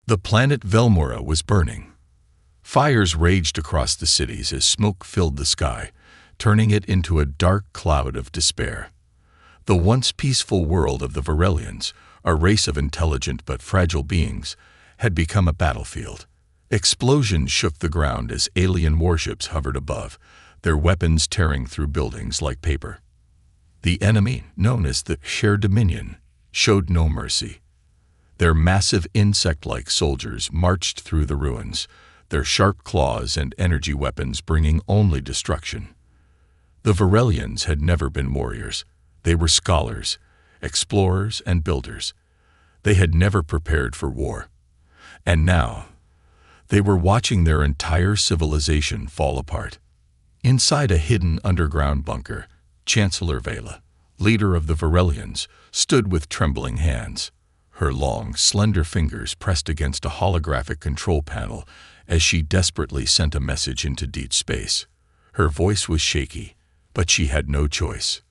The planet Velmora was burning. Fires raged across the cities as smoke filled the sky, turning it into a dark cloud of despair. The once peaceful world of the Varelians, a race of intelligent but fragile beings, had become a battlefield. Explosions shook the ground as alien warships hovered above, their weapons tearing through buildings like paper. The enemy, known as the Shared Dominion, showed no mercy. Their massive insect-like soldiers marched through the ruins, their sharp claws and energy weapons bringing only destruction. The Varelians had never been warriors. They were scholars, explorers, and builders. They had never prepared for war. And now, they were watching their entire civilization fall apart. Inside a hidden underground bunker, Chancellor Vela, leader of the Varelians, stood with trembling hands. Her long, slender fingers pressed against a holographic control panel as she desperately sent a message into deep space. Her voice was shaky, but she had no choice.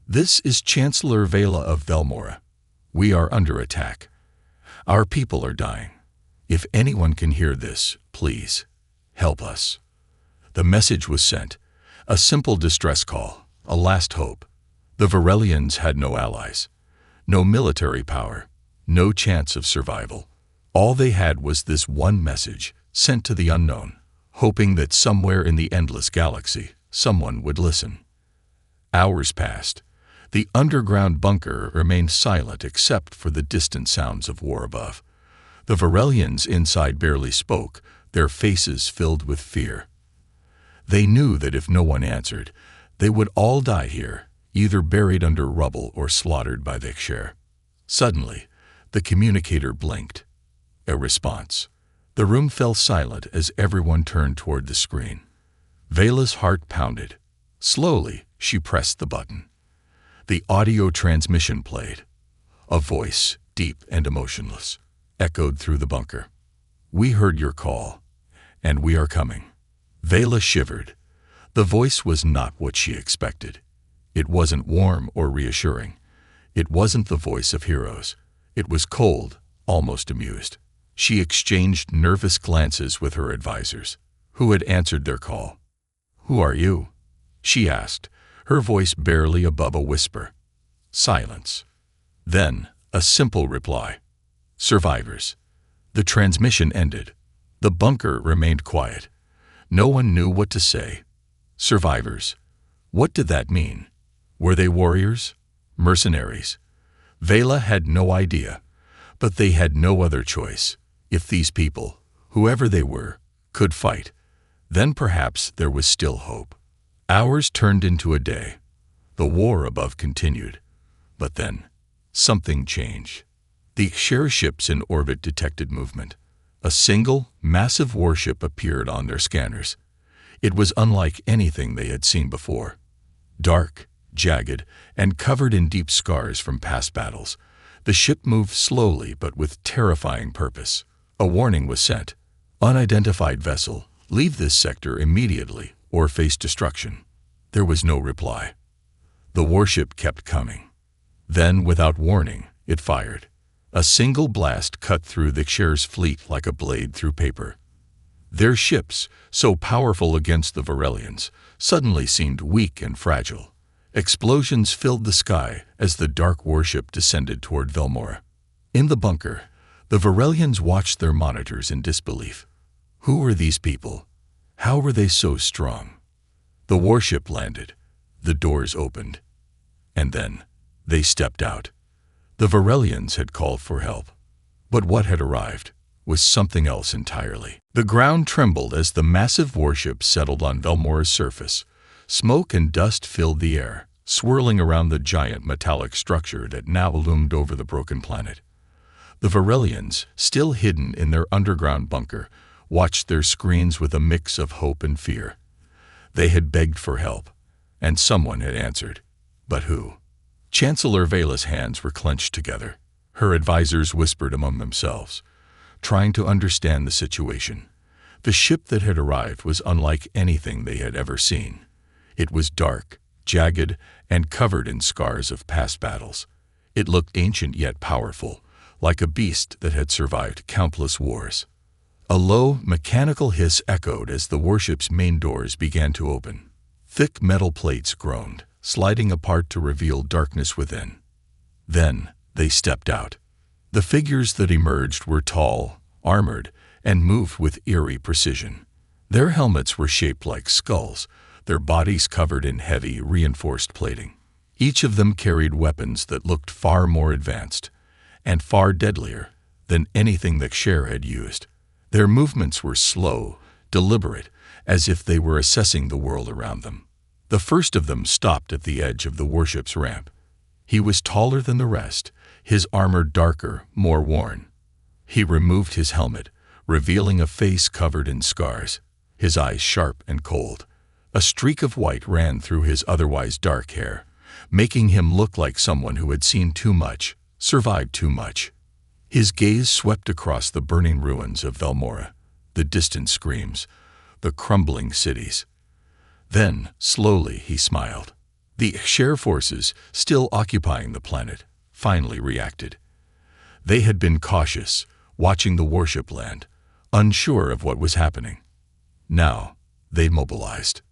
"This is Chancellor Vela of Velmora. We are under attack. Our people are dying. If anyone can hear this, please, help us." The message was sent, a simple distress call, a last hope. The Varelians had no allies, no military power, no chance of survival. All they had was this one message, sent to the unknown, hoping that somewhere in the endless galaxy, someone would listen. Hours passed. The underground bunker remained silent except for the distant sounds of war above. The Varelians inside barely spoke, their faces filled with fear. They knew that if no one answered, they would all die here, either buried under rubble or slaughtered by the Ixchel. Suddenly, the communicator blinked. A response. The room fell silent as everyone turned toward the screen. Vela's heart pounded. Slowly, she pressed the button. The audio transmission played. A voice, deep and emotionless, echoed through the bunker. "We heard your call, and we are coming." Vela shivered. The voice was not what she expected. It wasn't warm or reassuring. It wasn't the voice of heroes. It was cold, almost amused. She exchanged nervous glances with her advisors, who had answered their call. "Who are you?" she asked, her voice barely above a whisper. Silence. Then, a simple reply. "Survivors." The transmission ended. The bunker remained quiet. No one knew what to say. Survivors. What did that mean? Were they warriors? Mercenaries? Vela had no idea, but they had no other choice. If these people, whoever they were, could fight, then perhaps there was still hope. Hours turned into a day. The war above continued. But then, something changed. The Ixchel ships in orbit detected movement. A single, massive warship appeared on their scanners. It was unlike anything they had seen before. Dark, jagged, and covered in deep scars from past battles, the ship moved slowly but with terrifying purpose. A warning was sent. "Unidentified vessel, leave this sector immediately or face destruction." There was no reply. The warship kept coming. Then, without warning, it fired. A single blast cut through the Ixchel's fleet like a blade through paper. Their ships, so powerful against the Varelians, suddenly seemed weak and fragile. Explosions filled the sky as the dark warship descended toward Velmora. In the bunker, the Varelians watched their monitors in disbelief. Who were these people? How were they so strong? The warship landed. The doors opened. And then, they stepped out. The Varelians had called for help. But what had arrived was something else entirely. The ground trembled as the massive warship settled on Velmora's surface. Smoke and dust filled the air, swirling around the giant metallic structure that now loomed over the broken planet. The Varelians, still hidden in their underground bunker, watched their screens with a mix of hope and fear. They had begged for help, and someone had answered. But who? Chancellor Vela's hands were clenched together. Her advisors whispered among themselves, trying to understand the situation. The ship that had arrived was unlike anything they had ever seen. It was dark, jagged, and covered in scars of past battles. It looked ancient yet powerful, like a beast that had survived countless wars. A low, mechanical hiss echoed as the warship's main doors began to open. Thick metal plates groaned, sliding apart to reveal darkness within. Then they stepped out. The figures that emerged were tall, armored, and moved with eerie precision. Their helmets were shaped like skulls, their bodies covered in heavy, reinforced plating. Each of them carried weapons that looked far more advanced, and far deadlier than anything that Cher had used. Their movements were slow, deliberate, as if they were assessing the world around them. The first of them stopped at the edge of the warship's ramp. He was taller than the rest, his armor darker, more worn. He removed his helmet, revealing a face covered in scars, his eyes sharp and cold. A streak of white ran through his otherwise dark hair, making him look like someone who had seen too much, survived too much. His gaze swept across the burning ruins of Velmora, the distant screams, the crumbling cities. Then, slowly, he smiled. The Cher forces, still occupying the planet, finally reacted. They had been cautious, watching the warship land, unsure of what was happening. Now, they mobilized.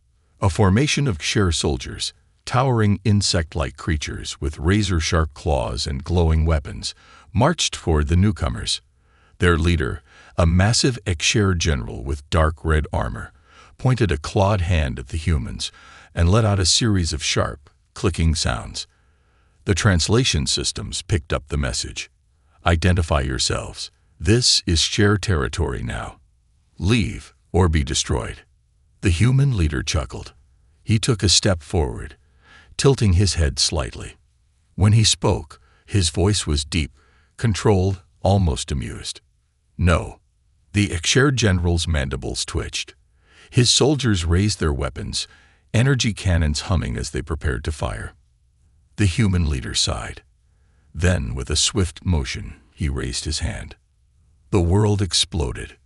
A formation of Cher soldiers, towering insect-like creatures with razor-sharp claws and glowing weapons, marched toward the newcomers. Their leader, a massive Cher general with dark red armor, pointed a clawed hand at the humans and let out a series of sharp, clicking sounds. The translation systems picked up the message. Identify yourselves. This is Cher territory now. Leave or be destroyed. The human leader chuckled. He took a step forward, tilting his head slightly. When he spoke, his voice was deep, controlled, almost amused. No. The Cher general's mandibles twitched. His soldiers raised their weapons, energy cannons humming as they prepared to fire. The human leader sighed. Then, with a swift motion, he raised his hand. The world exploded.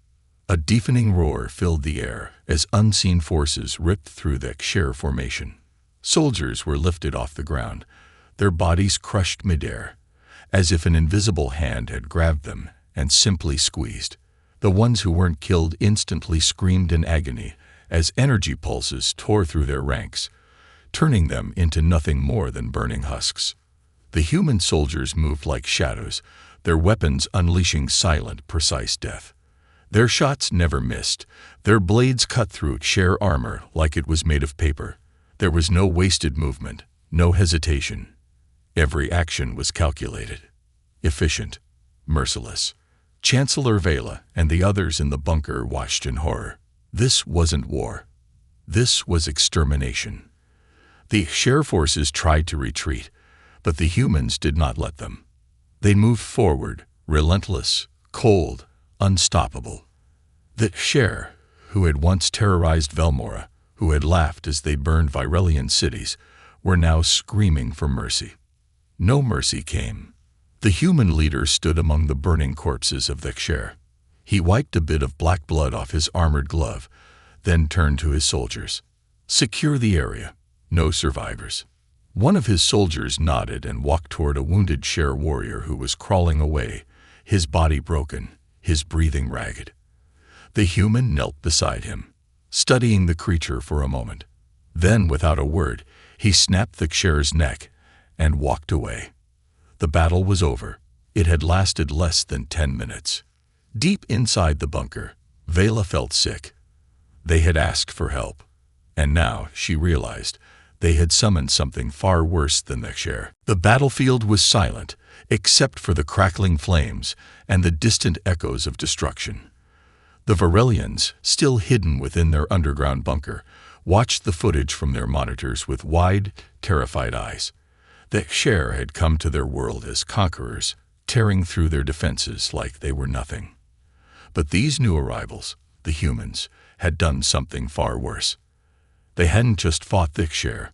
A deafening roar filled the air as unseen forces ripped through the Cher formation. Soldiers were lifted off the ground, their bodies crushed midair, as if an invisible hand had grabbed them and simply squeezed. The ones who weren't killed instantly screamed in agony as energy pulses tore through their ranks, turning them into nothing more than burning husks. The human soldiers moved like shadows, their weapons unleashing silent, precise death. Their shots never missed, their blades cut through Cher armor like it was made of paper. There was no wasted movement, no hesitation. Every action was calculated, efficient, merciless. Chancellor Vela and the others in the bunker watched in horror. This wasn't war. This was extermination. The Cher forces tried to retreat, but the humans did not let them. They moved forward, relentless, cold, unstoppable. The Cher, who had once terrorized Velmora, who had laughed as they burned Virelian cities, were now screaming for mercy. No mercy came. The human leader stood among the burning corpses of the Cher. He wiped a bit of black blood off his armored glove, then turned to his soldiers. Secure the area. No survivors. One of his soldiers nodded and walked toward a wounded Cher warrior who was crawling away, his body broken, his breathing ragged. The human knelt beside him, studying the creature for a moment. Then, without a word, he snapped the Cher's neck and walked away. The battle was over. It had lasted less than 10 minutes. Deep inside the bunker, Vela felt sick. They had asked for help, and now she realized they had summoned something far worse than the Cher. The battlefield was silent, except for the crackling flames and the distant echoes of destruction. The Virelians, still hidden within their underground bunker, watched the footage from their monitors with wide, terrified eyes. The Cher had come to their world as conquerors, tearing through their defenses like they were nothing. But these new arrivals, the humans, had done something far worse. They hadn't just fought the Cher.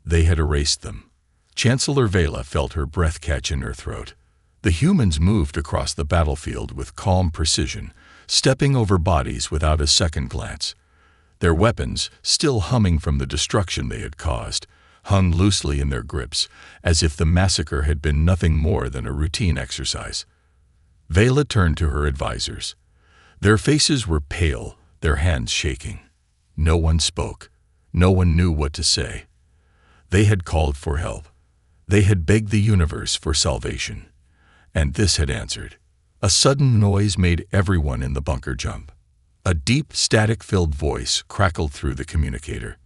They had erased them. Chancellor Vela felt her breath catch in her throat. The humans moved across the battlefield with calm precision, stepping over bodies without a second glance. Their weapons, still humming from the destruction they had caused, hung loosely in their grips, as if the massacre had been nothing more than a routine exercise. Vela turned to her advisors. Their faces were pale, their hands shaking. No one spoke. No one knew what to say. They had called for help. They had begged the universe for salvation. And this had answered. A sudden noise made everyone in the bunker jump. A deep, static-filled voice crackled through the communicator.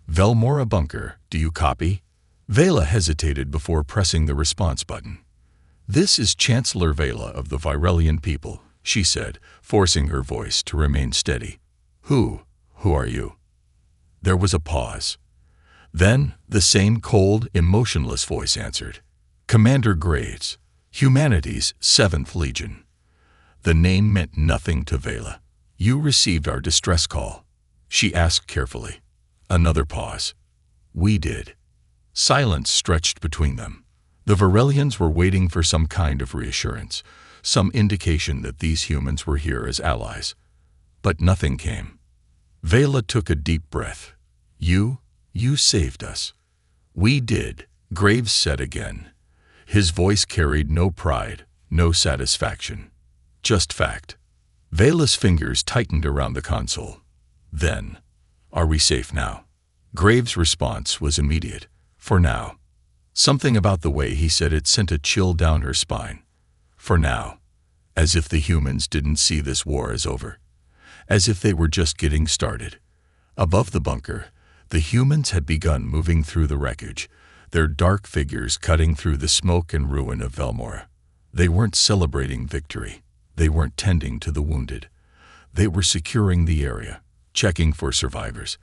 "Velmora bunker, do you copy?" Vela hesitated before pressing the response button. "This is Chancellor Vela of the Virelian people," she said, forcing her voice to remain steady. Who are you?" There was a pause. Then the same cold, emotionless voice answered. "Commander Graves, Humanity's 7th Legion." The name meant nothing to Vela. "You received our distress call?" she asked carefully. Another pause. "We did." Silence stretched between them. The Virelians were waiting for some kind of reassurance, some indication that these humans were here as allies. But nothing came. Vela took a deep breath. You saved us." "We did," Graves said again. His voice carried no pride, no satisfaction. Just fact. Vela's fingers tightened around the console. Then, "Are we safe now?" Graves' response was immediate. "For now." Something about the way he said it sent a chill down her spine. "For now." As if the humans didn't see this war as over. As if they were just getting started. Above the bunker, the humans had begun moving through the wreckage, their dark figures cutting through the smoke and ruin of Velmora. They weren't celebrating victory. They weren't tending to the wounded. They were securing the area, checking for survivors,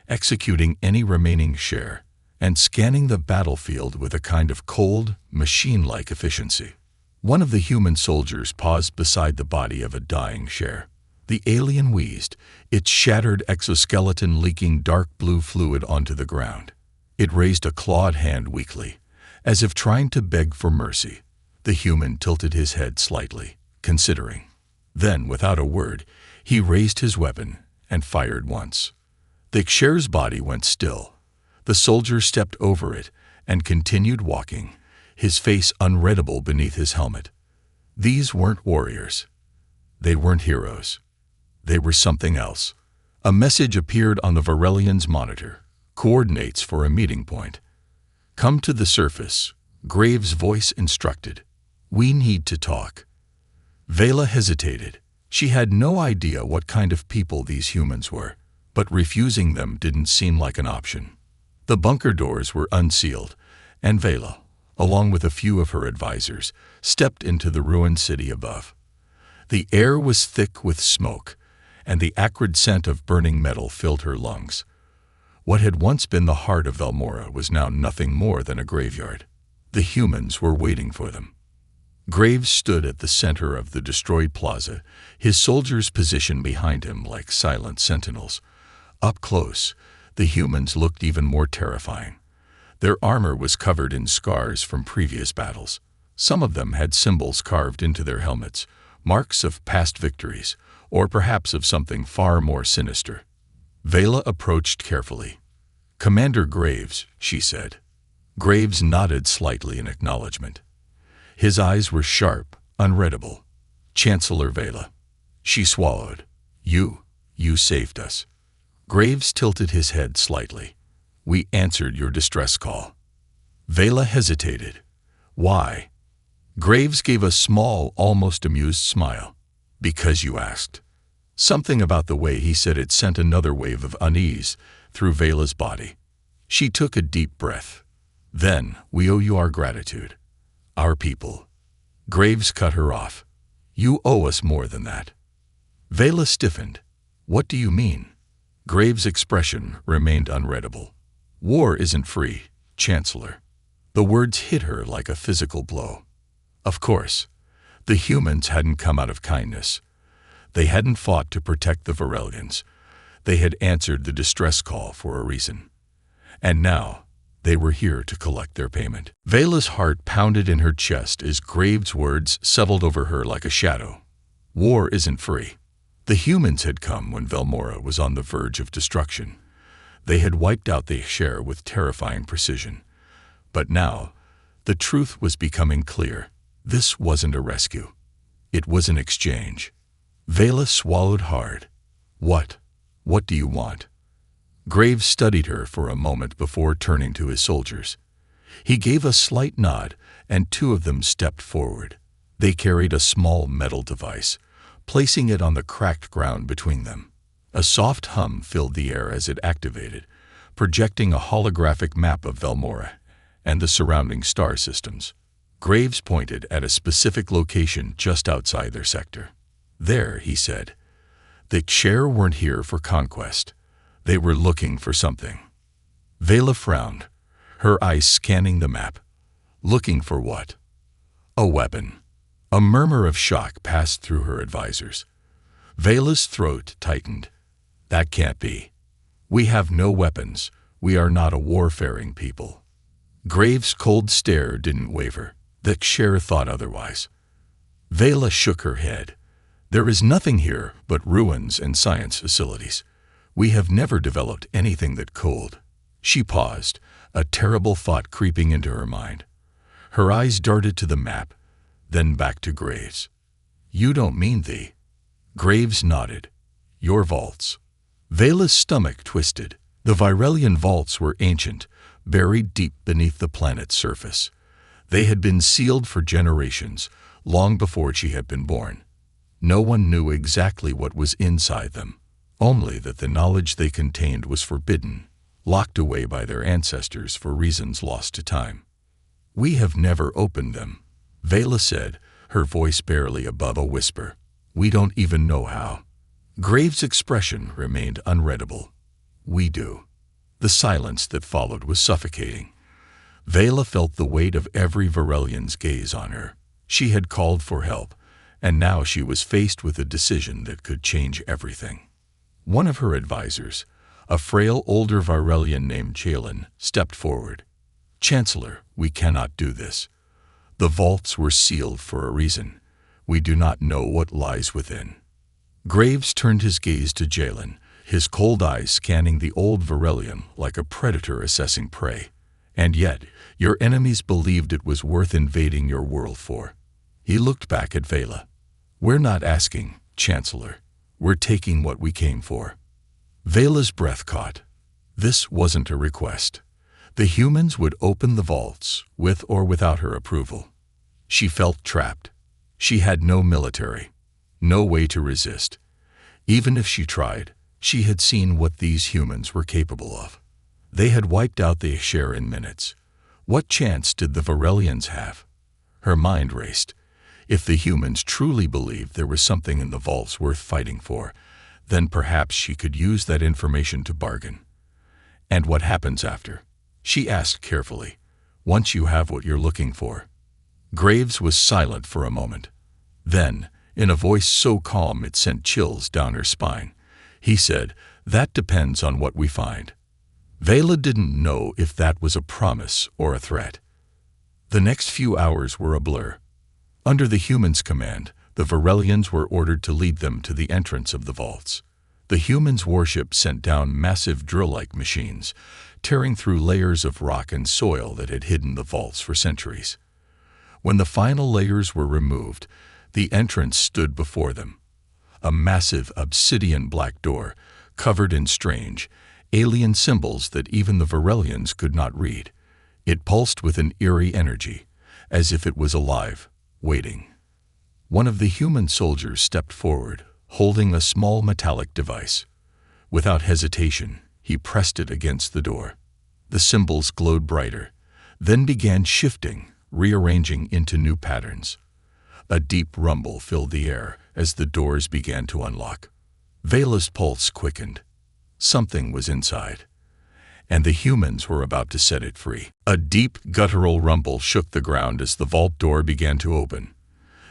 executing any remaining share, and scanning the battlefield with a kind of cold, machine-like efficiency. One of the human soldiers paused beside the body of a dying share. The alien wheezed, its shattered exoskeleton leaking dark blue fluid onto the ground. It raised a clawed hand weakly, as if trying to beg for mercy. The human tilted his head slightly, considering. Then, without a word, he raised his weapon and fired once. The share's body went still. The soldier stepped over it and continued walking, his face unreadable beneath his helmet. These weren't warriors. They weren't heroes. They were something else. A message appeared on the Virelian's monitor. "Coordinates for a meeting point." "Come to the surface," Graves' voice instructed. "We need to talk." Vela hesitated. She had no idea what kind of people these humans were, but refusing them didn't seem like an option. The bunker doors were unsealed, and Vela, along with a few of her advisors, stepped into the ruined city above. The air was thick with smoke, and the acrid scent of burning metal filled her lungs. What had once been the heart of Velmora was now nothing more than a graveyard. The humans were waiting for them. Graves stood at the center of the destroyed plaza, his soldiers positioned behind him like silent sentinels. Up close, the humans looked even more terrifying. Their armor was covered in scars from previous battles. Some of them had symbols carved into their helmets, marks of past victories, or perhaps of something far more sinister. Vela approached carefully. "Commander Graves," she said. Graves nodded slightly in acknowledgement. His eyes were sharp, unreadable. "Chancellor Vela." She swallowed. You saved us." Graves tilted his head slightly. "We answered your distress call." Vela hesitated. "Why?" Graves gave a small, almost amused smile. "Because you asked." Something about the way he said it sent another wave of unease through Vela's body. She took a deep breath. "Then we owe you our gratitude. Our people." Graves cut her off. "You owe us more than that." Vela stiffened. "What do you mean?" Graves' expression remained unreadable. "War isn't free, Chancellor." The words hit her like a physical blow. Of course, the humans hadn't come out of kindness. They hadn't fought to protect the Virelians. They had answered the distress call for a reason. And now, they were here to collect their payment. Vela's heart pounded in her chest as Graves' words settled over her like a shadow. War isn't free. The humans had come when Velmora was on the verge of destruction. They had wiped out the share with terrifying precision. But now, the truth was becoming clear. This wasn't a rescue. It was an exchange. Vela swallowed hard. What? What do you want? Graves studied her for a moment before turning to his soldiers. He gave a slight nod, and two of them stepped forward. They carried a small metal device, placing it on the cracked ground between them. A soft hum filled the air as it activated, projecting a holographic map of Velmora and the surrounding star systems. Graves pointed at a specific location just outside their sector. There, he said. The Kshair weren't here for conquest. They were looking for something. Vela frowned, her eyes scanning the map. Looking for what? A weapon. A murmur of shock passed through her advisors. Vela's throat tightened. That can't be. We have no weapons. We are not a warfaring people. Graves' cold stare didn't waver. The Kshair thought otherwise. Vela shook her head. There is nothing here but ruins and science facilities. We have never developed anything that cold. She paused, a terrible thought creeping into her mind. Her eyes darted to the map, then back to Graves. You don't mean the... Graves nodded. Your vaults. Vela's stomach twisted. The Virelian vaults were ancient, buried deep beneath the planet's surface. They had been sealed for generations, long before she had been born. No one knew exactly what was inside them, only that the knowledge they contained was forbidden, locked away by their ancestors for reasons lost to time. We have never opened them, Vela said, her voice barely above a whisper. We don't even know how. Graves' expression remained unreadable. We do. The silence that followed was suffocating. Vela felt the weight of every Virelian's gaze on her. She had called for help, and now she was faced with a decision that could change everything. One of her advisors, a frail older Virelian named Chalin, stepped forward. Chancellor, we cannot do this. The vaults were sealed for a reason. We do not know what lies within. Graves turned his gaze to Chalin, his cold eyes scanning the old Virelian like a predator assessing prey. And yet, your enemies believed it was worth invading your world for. He looked back at Vela. We're not asking, Chancellor. We're taking what we came for. Vela's breath caught. This wasn't a request. The humans would open the vaults, with or without her approval. She felt trapped. She had no military, no way to resist. Even if she tried, she had seen what these humans were capable of. They had wiped out the Kshair in minutes. What chance did the Virelians have? Her mind raced. If the humans truly believed there was something in the vaults worth fighting for, then perhaps she could use that information to bargain. And what happens after? She asked carefully. Once you have what you're looking for. Graves was silent for a moment. Then, in a voice so calm it sent chills down her spine, he said, that depends on what we find. Vela didn't know if that was a promise or a threat. The next few hours were a blur. Under the humans' command, the Virelians were ordered to lead them to the entrance of the vaults. The humans' warship sent down massive drill-like machines, tearing through layers of rock and soil that had hidden the vaults for centuries. When the final layers were removed, the entrance stood before them. A massive obsidian black door, covered in strange, alien symbols that even the Virelians could not read. It pulsed with an eerie energy, as if it was alive, waiting. One of the human soldiers stepped forward, holding a small metallic device. Without hesitation, he pressed it against the door. The symbols glowed brighter, then began shifting, rearranging into new patterns. A deep rumble filled the air as the doors began to unlock. Vela's pulse quickened. Something was inside, and the humans were about to set it free. A deep, guttural rumble shook the ground as the vault door began to open.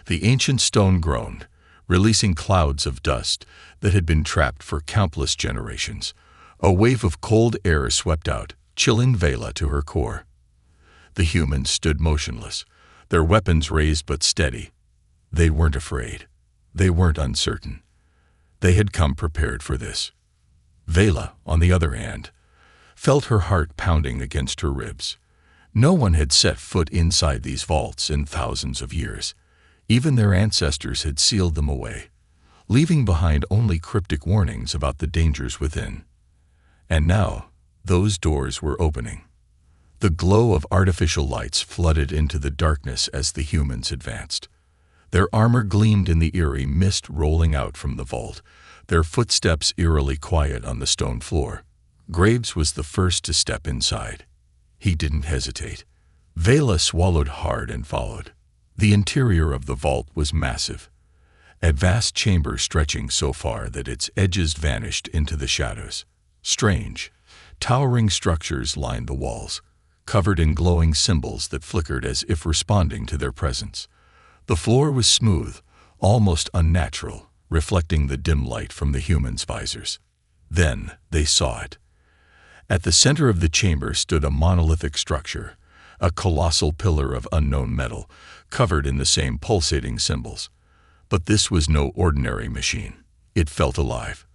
The ancient stone groaned, releasing clouds of dust that had been trapped for countless generations. A wave of cold air swept out, chilling Vela to her core. The humans stood motionless, their weapons raised but steady. They weren't afraid. They weren't uncertain. They had come prepared for this. Vela, on the other hand, felt her heart pounding against her ribs. No one had set foot inside these vaults in thousands of years. Even their ancestors had sealed them away, leaving behind only cryptic warnings about the dangers within. And now, those doors were opening. The glow of artificial lights flooded into the darkness as the humans advanced. Their armor gleamed in the eerie mist rolling out from the vault, their footsteps eerily quiet on the stone floor. Graves was the first to step inside. He didn't hesitate. Vela swallowed hard and followed. The interior of the vault was massive, a vast chamber stretching so far that its edges vanished into the shadows. Strange, towering structures lined the walls, covered in glowing symbols that flickered as if responding to their presence. The floor was smooth, almost unnatural, reflecting the dim light from the humans' visors. Then they saw it. At the center of the chamber stood a monolithic structure, a colossal pillar of unknown metal, covered in the same pulsating symbols. But this was no ordinary machine. It felt alive.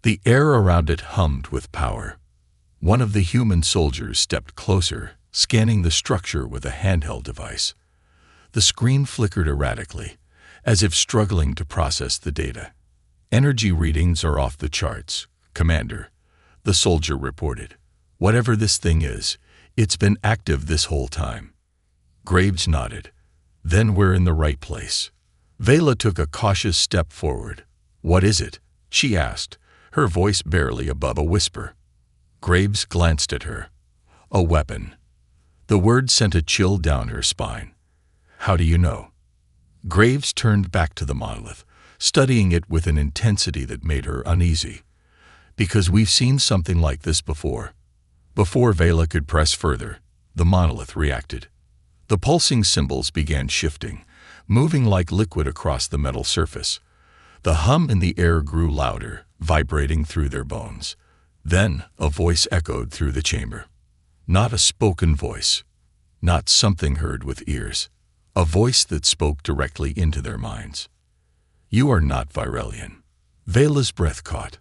The air around it hummed with power. One of the human soldiers stepped closer, scanning the structure with a handheld device. The screen flickered erratically, as if struggling to process the data. "Energy readings are off the charts, Commander," the soldier reported. "Whatever this thing is, it's been active this whole time." Graves nodded. "Then we're in the right place." Vela took a cautious step forward. "What is it?" she asked, her voice barely above a whisper. Graves glanced at her. "A weapon." The word sent a chill down her spine. "How do you know?" Graves turned back to the monolith, studying it with an intensity that made her uneasy. "Because we've seen something like this before." Before Vela could press further, the monolith reacted. The pulsing symbols began shifting, moving like liquid across the metal surface. The hum in the air grew louder, vibrating through their bones. Then a voice echoed through the chamber. Not a spoken voice, not something heard with ears. A voice that spoke directly into their minds. "You are not Virelian." Vela's breath caught.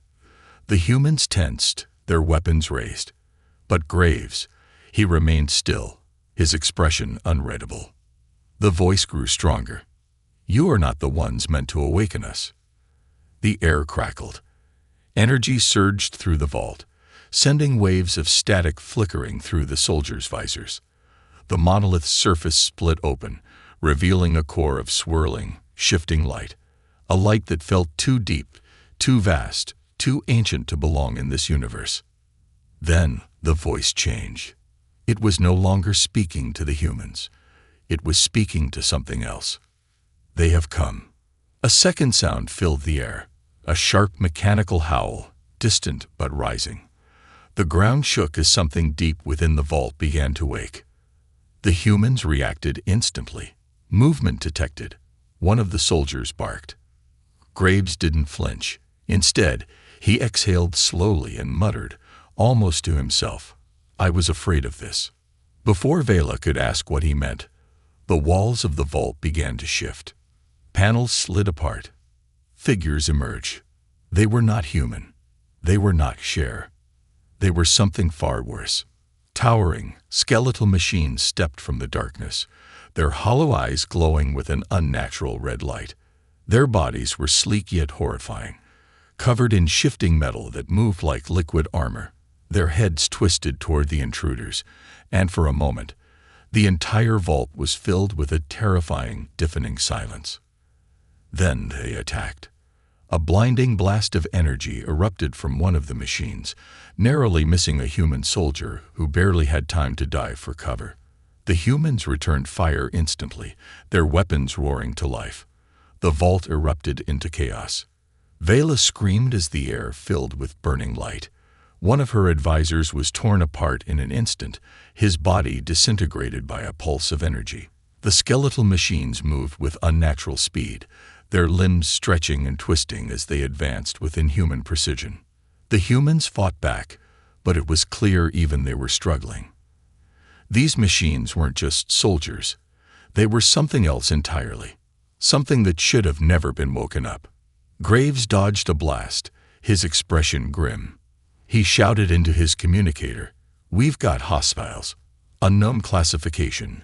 The humans tensed, their weapons raised. But Graves, he remained still, his expression unreadable. The voice grew stronger. "You are not the ones meant to awaken us." The air crackled. Energy surged through the vault, sending waves of static flickering through the soldiers' visors. The monolith's surface split open, revealing a core of swirling, shifting light, a light that felt too deep, too vast, too ancient to belong in this universe. Then the voice changed. It was no longer speaking to the humans. It was speaking to something else. "They have come." A second sound filled the air, a sharp mechanical howl, distant but rising. The ground shook as something deep within the vault began to wake. The humans reacted instantly. Movement detected. One of the soldiers barked. Graves didn't flinch. Instead, he exhaled slowly and muttered, almost to himself, "I was afraid of this." Before Vela could ask what he meant, the walls of the vault began to shift. Panels slid apart. Figures emerged. They were not human. They were not Cher. They were something far worse. Towering, skeletal machines stepped from the darkness, their hollow eyes glowing with an unnatural red light. Their bodies were sleek yet horrifying, covered in shifting metal that moved like liquid armor. Their heads twisted toward the intruders, and for a moment, the entire vault was filled with a terrifying, deafening silence. Then they attacked. A blinding blast of energy erupted from one of the machines, narrowly missing a human soldier who barely had time to dive for cover. The humans returned fire instantly, their weapons roaring to life. The vault erupted into chaos. Vela screamed as the air filled with burning light. One of her advisors was torn apart in an instant, his body disintegrated by a pulse of energy. The skeletal machines moved with unnatural speed, their limbs stretching and twisting as they advanced with inhuman precision. The humans fought back, but it was clear even they were struggling. These machines weren't just soldiers. They were something else entirely, something that should have never been woken up. Graves dodged a blast, his expression grim. He shouted into his communicator, "We've got hostiles. Unknown classification.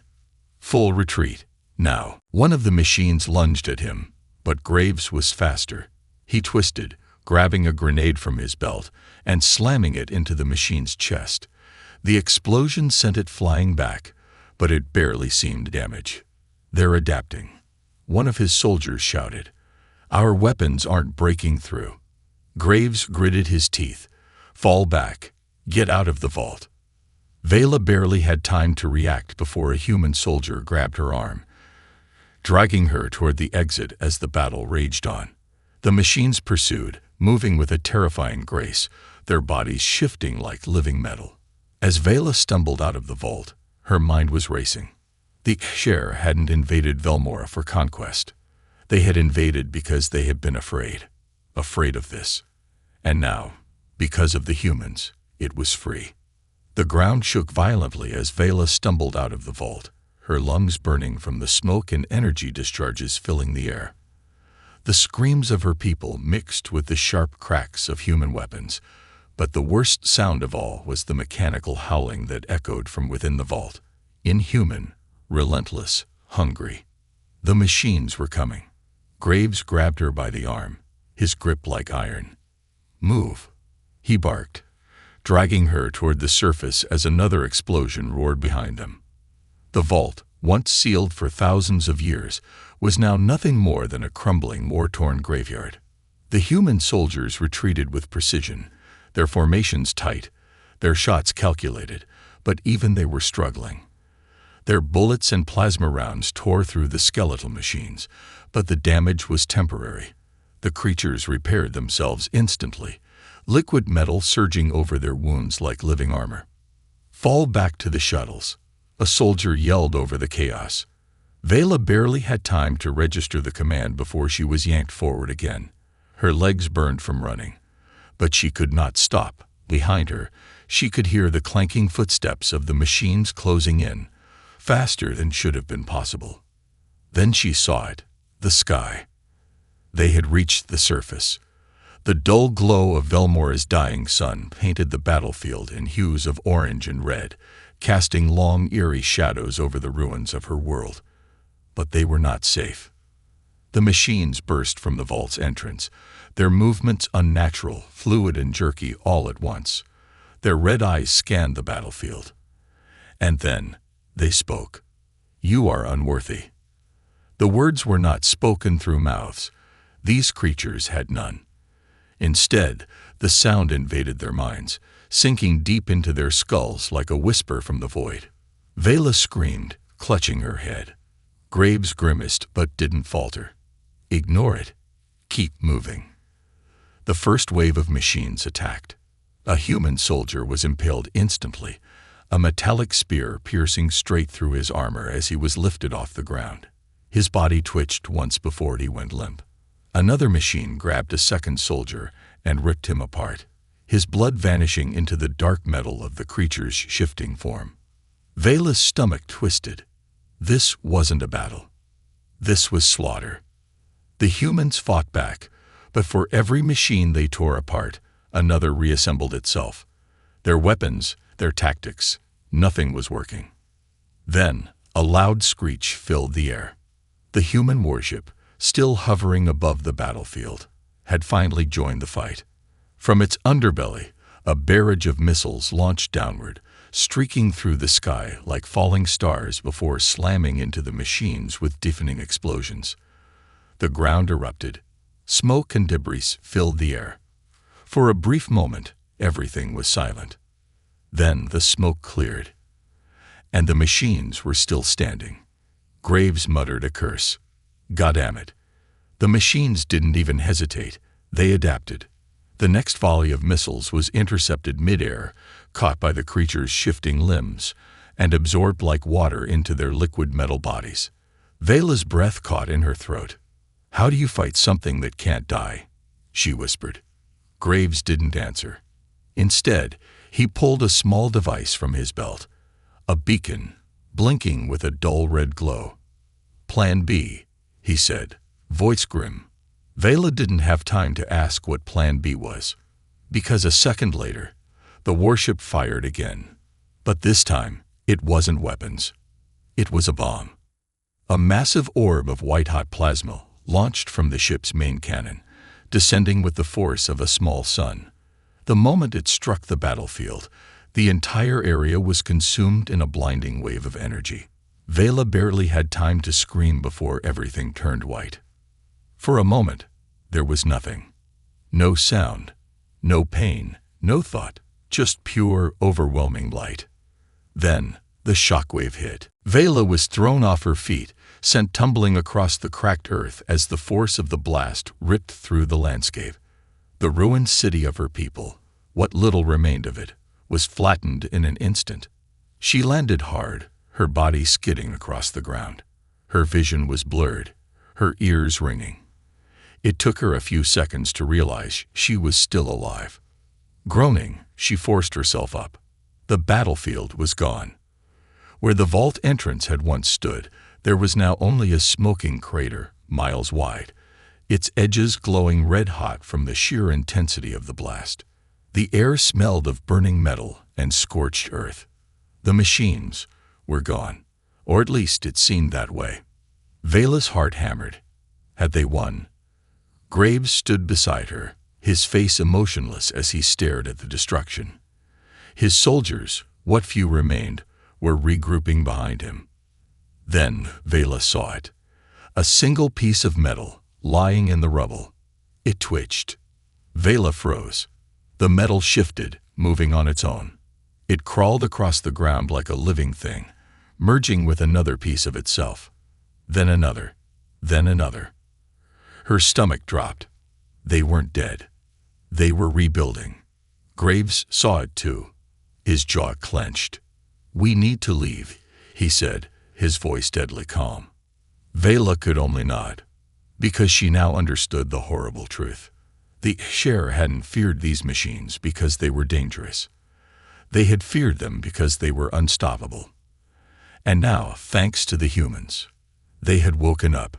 Full retreat. Now, one of the machines lunged at him, but Graves was faster. He twisted, grabbing a grenade from his belt and slamming it into the machine's chest. The explosion sent it flying back, but it barely seemed to damage. "They're adapting," one of his soldiers shouted. "Our weapons aren't breaking through." Graves gritted his teeth. "Fall back. Get out of the vault." Vela barely had time to react before a human soldier grabbed her arm, dragging her toward the exit as the battle raged on. The machines pursued, moving with a terrifying grace, their bodies shifting like living metal. As Vela stumbled out of the vault, her mind was racing. The Share hadn't invaded Velmora for conquest. They had invaded because they had been afraid of this. And now, because of the humans, it was free. The ground shook violently as Vela stumbled out of the vault, her lungs burning from the smoke and energy discharges filling the air. The screams of her people mixed with the sharp cracks of human weapons, but the worst sound of all was the mechanical howling that echoed from within the vault. Inhuman, relentless, hungry. The machines were coming. Graves grabbed her by the arm, his grip like iron. "Move," he barked, dragging her toward the surface as another explosion roared behind them. The vault, once sealed for thousands of years, was now nothing more than a crumbling, war-torn graveyard. The human soldiers retreated with precision, their formations tight, their shots calculated, but even they were struggling. Their bullets and plasma rounds tore through the skeletal machines, but the damage was temporary. The creatures repaired themselves instantly, liquid metal surging over their wounds like living armor. "Fall back to the shuttles," a soldier yelled over the chaos. Vela barely had time to register the command before she was yanked forward again. Her legs burned from running, but she could not stop. Behind her, she could hear the clanking footsteps of the machines closing in, faster than should have been possible. Then she saw it, the sky. They had reached the surface. The dull glow of Velmora's dying sun painted the battlefield in hues of orange and red, casting long, eerie shadows over the ruins of her world. But they were not safe. The machines burst from the vault's entrance, their movements unnatural, fluid and jerky all at once. Their red eyes scanned the battlefield. And then they spoke. "You are unworthy." The words were not spoken through mouths. These creatures had none. Instead, the sound invaded their minds, sinking deep into their skulls like a whisper from the void. Vela screamed, clutching her head. Graves grimaced but didn't falter. "Ignore it. Keep moving." The first wave of machines attacked. A human soldier was impaled instantly, a metallic spear piercing straight through his armor as he was lifted off the ground. His body twitched once before he went limp. Another machine grabbed a second soldier and ripped him apart, his blood vanishing into the dark metal of the creature's shifting form. Vela's stomach twisted. This wasn't a battle. This was slaughter. The humans fought back, but for every machine they tore apart, another reassembled itself. Their weapons, their tactics, nothing was working. Then, a loud screech filled the air. The human warship, still hovering above the battlefield, had finally joined the fight. From its underbelly, a barrage of missiles launched downward, streaking through the sky like falling stars before slamming into the machines with deafening explosions. The ground erupted. Smoke and debris filled the air. For a brief moment, everything was silent. Then the smoke cleared, and the machines were still standing. Graves muttered a curse. "Goddamn." The machines didn't even hesitate. They adapted. The next volley of missiles was intercepted midair, caught by the creature's shifting limbs, and absorbed like water into their liquid metal bodies. Vela's breath caught in her throat. "How do you fight something that can't die?" she whispered. Graves didn't answer. Instead, he pulled a small device from his belt, a beacon, blinking with a dull red glow. "Plan B," he said, voice grim. Vela didn't have time to ask what Plan B was, because a second later, the warship fired again. But this time, it wasn't weapons. It was a bomb. A massive orb of white-hot plasma launched from the ship's main cannon, descending with the force of a small sun. The moment it struck the battlefield, the entire area was consumed in a blinding wave of energy. Vela barely had time to scream before everything turned white. For a moment, there was nothing. No sound, no pain, no thought, just pure, overwhelming light. Then, the shockwave hit. Vela was thrown off her feet, sent tumbling across the cracked earth as the force of the blast ripped through the landscape. The ruined city of her people, what little remained of it, was flattened in an instant. She landed hard, her body skidding across the ground. Her vision was blurred, her ears ringing. It took her a few seconds to realize she was still alive. Groaning, she forced herself up. The battlefield was gone. Where the vault entrance had once stood, there was now only a smoking crater, miles wide, its edges glowing red-hot from the sheer intensity of the blast. The air smelled of burning metal and scorched earth. The machines were gone, or at least it seemed that way. Vela's heart hammered. Had they won? Graves stood beside her, his face emotionless as he stared at the destruction. His soldiers, what few remained, were regrouping behind him. Then Vela saw it. A single piece of metal, lying in the rubble. It twitched. Vela froze. The metal shifted, moving on its own. It crawled across the ground like a living thing, merging with another piece of itself. Then another. Then another. Her stomach dropped. They weren't dead. They were rebuilding. Graves saw it too. His jaw clenched. "We need to leave," he said, his voice deadly calm. Vela could only nod, because she now understood the horrible truth. The Share hadn't feared these machines because they were dangerous. They had feared them because they were unstoppable. And now, thanks to the humans, they had woken up.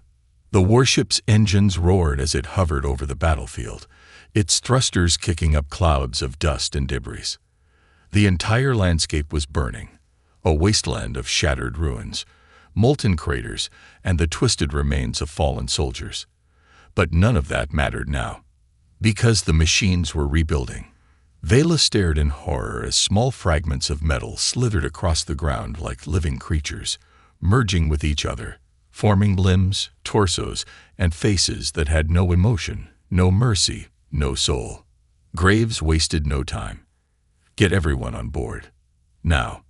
The warship's engines roared as it hovered over the battlefield, its thrusters kicking up clouds of dust and debris. The entire landscape was burning, a wasteland of shattered ruins, molten craters, and the twisted remains of fallen soldiers. But none of that mattered now, because the machines were rebuilding. Vela stared in horror as small fragments of metal slithered across the ground like living creatures, merging with each other, forming limbs, torsos, and faces that had no emotion, no mercy, no soul. Graves wasted no time. Get everyone on board. Now.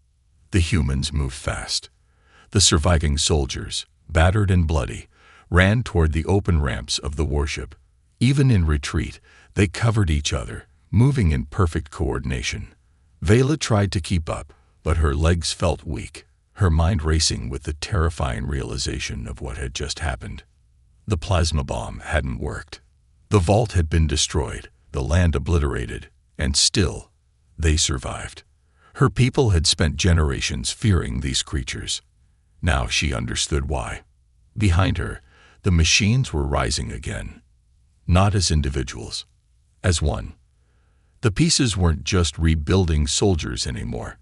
The humans moved fast. The surviving soldiers, battered and bloody, ran toward the open ramps of the warship. Even in retreat, they covered each other, moving in perfect coordination. Vela tried to keep up, but her legs felt weak, her mind racing with the terrifying realization of what had just happened. The plasma bomb hadn't worked. The vault had been destroyed, the land obliterated, and still, they survived. Her people had spent generations fearing these creatures. Now she understood why. Behind her, the machines were rising again. Not as individuals, as one. The pieces weren't just rebuilding soldiers anymore.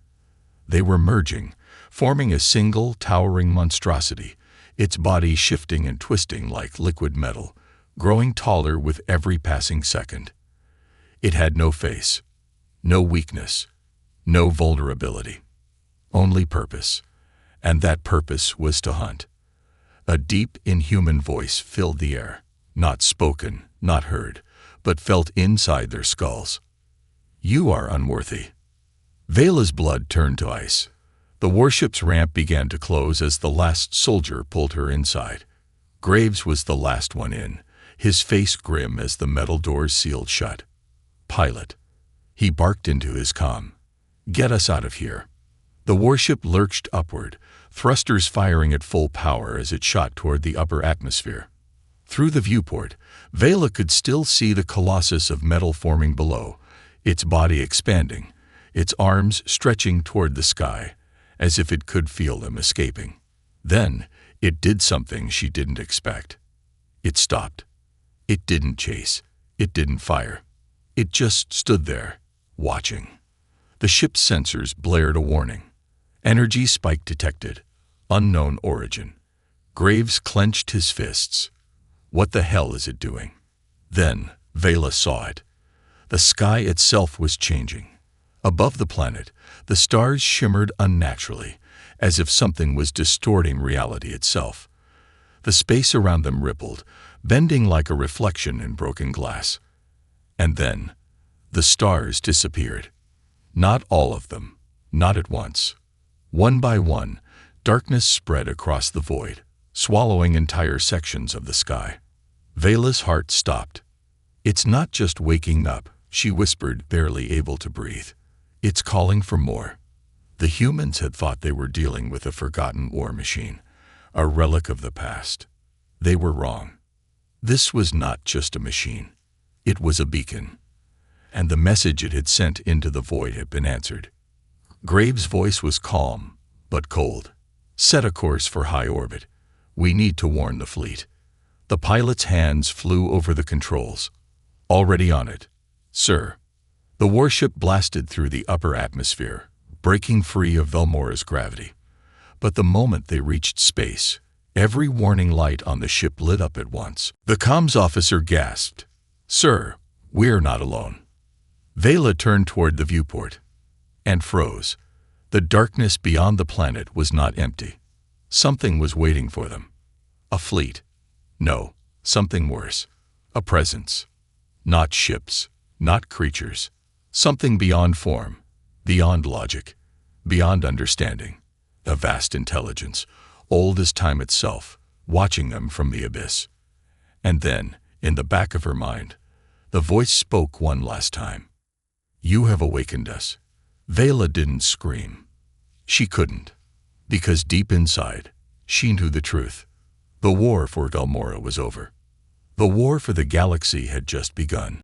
They were merging, forming a single, towering monstrosity, its body shifting and twisting like liquid metal, growing taller with every passing second. It had no face, no weakness, no vulnerability, only purpose, and that purpose was to hunt. A deep, inhuman voice filled the air, not spoken, not heard, but felt inside their skulls. "You are unworthy." Vela's blood turned to ice. The warship's ramp began to close as the last soldier pulled her inside. Graves was the last one in, his face grim as the metal doors sealed shut. "Pilot," he barked into his comm. "Get us out of here." The warship lurched upward, thrusters firing at full power as it shot toward the upper atmosphere. Through the viewport, Vela could still see the colossus of metal forming below, its body expanding, its arms stretching toward the sky, as if it could feel them escaping. Then, it did something she didn't expect. It stopped. It didn't chase. It didn't fire. It just stood there, watching. The ship's sensors blared a warning. Energy spike detected. Unknown origin. Graves clenched his fists. What the hell is it doing? Then, Vela saw it. The sky itself was changing. Above the planet, the stars shimmered unnaturally, as if something was distorting reality itself. The space around them rippled, bending like a reflection in broken glass. And then, the stars disappeared. Not all of them, not at once. One by one, darkness spread across the void, swallowing entire sections of the sky. Vela's heart stopped. "It's not just waking up," she whispered, barely able to breathe. "It's calling for more." The humans had thought they were dealing with a forgotten war machine, a relic of the past. They were wrong. This was not just a machine. It was a beacon. And the message it had sent into the void had been answered. Graves' voice was calm, but cold. "Set a course for high orbit. We need to warn the fleet." The pilot's hands flew over the controls. "Already on it, sir." The warship blasted through the upper atmosphere, breaking free of Velmora's gravity. But the moment they reached space, every warning light on the ship lit up at once. The comms officer gasped, "Sir, we're not alone." Vela turned toward the viewport and froze. The darkness beyond the planet was not empty. Something was waiting for them. A fleet. No, something worse. A presence. Not ships, not creatures. Something beyond form, beyond logic, beyond understanding. A vast intelligence, old as time itself, watching them from the abyss. And then, in the back of her mind, the voice spoke one last time. "You have awakened us." Vela didn't scream. She couldn't, because deep inside, she knew the truth. The war for Velmora was over. The war for the galaxy had just begun.